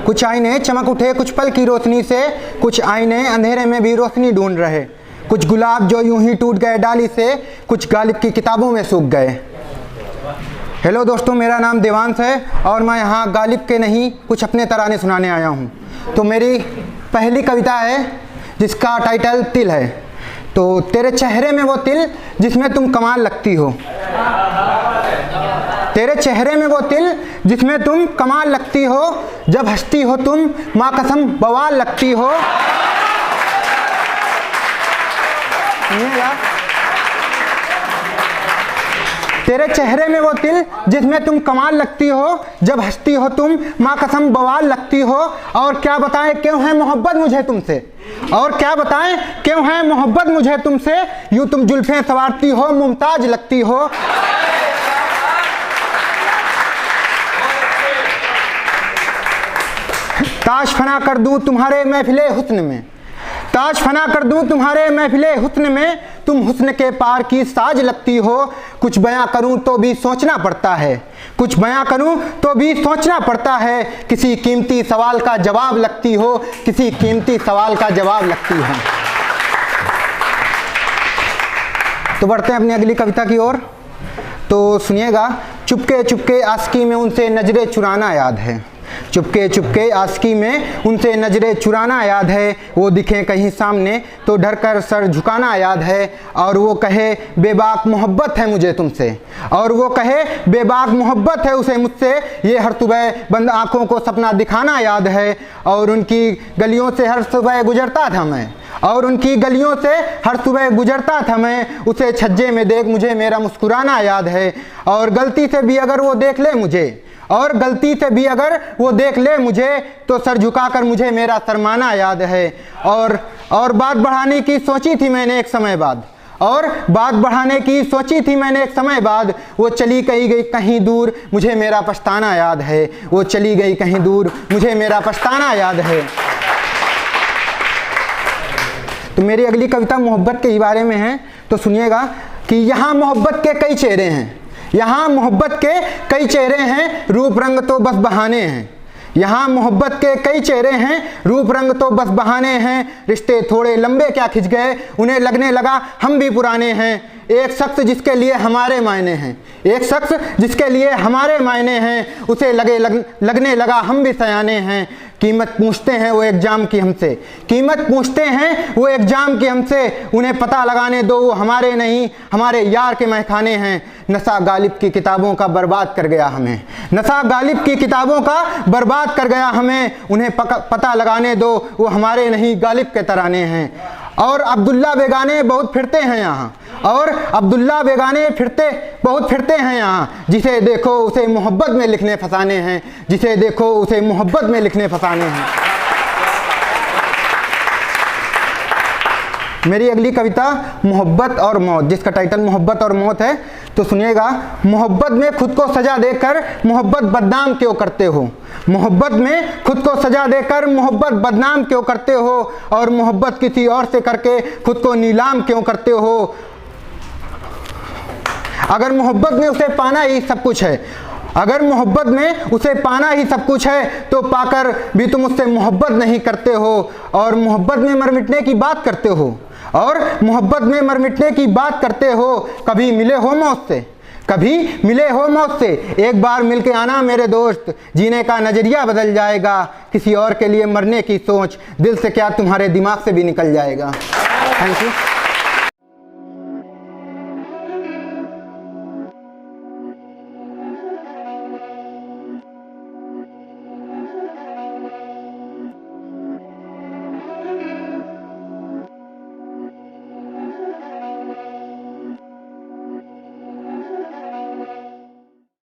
कुछ आईने चमक उठे कुछ पल की रोशनी से, कुछ आईने अंधेरे में भी रोशनी ढूंढ रहे, कुछ गुलाब जो यूं ही टूट गए डाली से, कुछ गालिब की किताबों में सूख गए। हेलो दोस्तों, मेरा नाम देवांश है और मैं यहाँ गालिब के नहीं कुछ अपने तराने सुनाने आया हूँ। तो मेरी पहली कविता है जिसका टाइटल तिल है। तो तेरे चेहरे में वो तिल जिसमें तुम कमाल लगती हो, तेरे चेहरे में वो तिल जिसमें तुम कमाल लगती हो, जब हंसती हो तुम माँ कसम बवाल लगती हो। तेरे चेहरे में वो तिल जिसमें तुम कमाल लगती हो, जब हंसती हो तुम माँ कसम बवाल लगती हो। और क्या बताएं क्यों है मोहब्बत मुझे तुमसे, और क्या बताएं क्यों है मोहब्बत मुझे तुमसे, यूं तुम जुल्फें संवारती हो मुमताज लगती हो। ताश फना कर दूं तुम्हारे महफिले हुस्न में, ताश फना कर दूं तुम्हारे महफिले हुस्न में, तुम हुस्न के पार की साज लगती हो। कुछ बयां करूं तो भी सोचना पड़ता है, कुछ बयां करूं तो भी सोचना पड़ता है, किसी कीमती सवाल का जवाब लगती हो, किसी कीमती सवाल का जवाब लगती हो। तो बढ़ते हैं अपनी अगली कविता की ओर। तो सुनिएगा। चुपके चुपके आशिकी में उनसे नजरें चुराना याद है, चुपके चुपके आशिकी में उनसे नजरें चुराना याद है, वो दिखे कहीं सामने तो डर कर सर झुकाना याद है। और वो कहे बेबाक मोहब्बत है मुझे तुमसे, और वो कहे बेबाक मोहब्बत है उसे मुझसे, ये हर सुबह बंद आँखों को सपना दिखाना याद है। और उनकी गलियों से हर सुबह गुजरता था मैं, और उनकी गलियों से हर सुबह गुजरता था मैं, उसे छज्जे में देख मुझे मेरा मुस्कुराना याद है। और गलती से भी अगर वो देख ले मुझे, और गलती से भी अगर वो देख ले मुझे, तो सर झुकाकर मुझे मेरा शर्माना याद है। और बात बढ़ाने की सोची थी मैंने एक समय बाद, और बात बढ़ाने की सोची थी मैंने एक समय बाद, वो चली गई कहीं दूर मुझे मेरा पछताना याद है, वो चली गई कहीं दूर मुझे मेरा पछताना याद है। तो मेरी अगली कविता मोहब्बत के ही बारे में है। तो सुनिएगा कि यहाँ मोहब्बत के कई चेहरे हैं, यहाँ मोहब्बत के कई चेहरे हैं, रूप रंग तो बस बहाने हैं। यहाँ मोहब्बत के कई चेहरे हैं, रूप रंग तो बस बहाने हैं, रिश्ते थोड़े लंबे क्या खिंच गए, उन्हें लगने लगा हम भी पुराने हैं। एक शख्स जिसके लिए हमारे मायने हैं, एक शख्स जिसके लिए हमारे मायने हैं, उसे लगने लगा हम भी सयाने हैं। कीमत पूछते हैं वो एग्जाम की हमसे, कीमत पूछते हैं वो एग्जाम की हमसे, उन्हें पता लगाने दो वो हमारे नहीं हमारे यार के महखाने हैं। नशा गालिब की किताबों का बर्बाद कर गया हमें, नशा गालिब की किताबों का बर्बाद कर गया हमें, उन्हें पता लगाने दो वो हमारे नहीं गालिब के तराने हैं। और अब्दुल्ला बेगाने बहुत फिरते हैं यहाँ, और अब्दुल्ला बेगाने बहुत फिरते हैं यहाँ, जिसे देखो उसे मोहब्बत में लिखने फसाने हैं, जिसे देखो उसे मोहब्बत में लिखने फसाने हैं। मेरी अगली कविता मोहब्बत और मौत, जिसका टाइटल मोहब्बत और मौत है। तो सुनिएगा। मोहब्बत में खुद को सजा देकर मोहब्बत बदनाम क्यों करते हो, मोहब्बत में खुद को सजा देकर मोहब्बत बदनाम क्यों करते हो, और मोहब्बत किसी और से करके खुद को नीलाम क्यों करते हो। अगर मोहब्बत में उसे पाना ही सब कुछ है, अगर मोहब्बत में उसे पाना ही सब कुछ है, तो पाकर भी तुम उससे मोहब्बत नहीं करते हो, और मोहब्बत में मर मिटने की बात करते हो, और मोहब्बत में मर मिटने की बात करते हो। कभी मिले हो मौत से, कभी मिले हो मौत से, एक बार मिलके आना मेरे दोस्त, जीने का नजरिया बदल जाएगा, किसी और के लिए मरने की सोच दिल से क्या तुम्हारे दिमाग से भी निकल जाएगा। Thank you.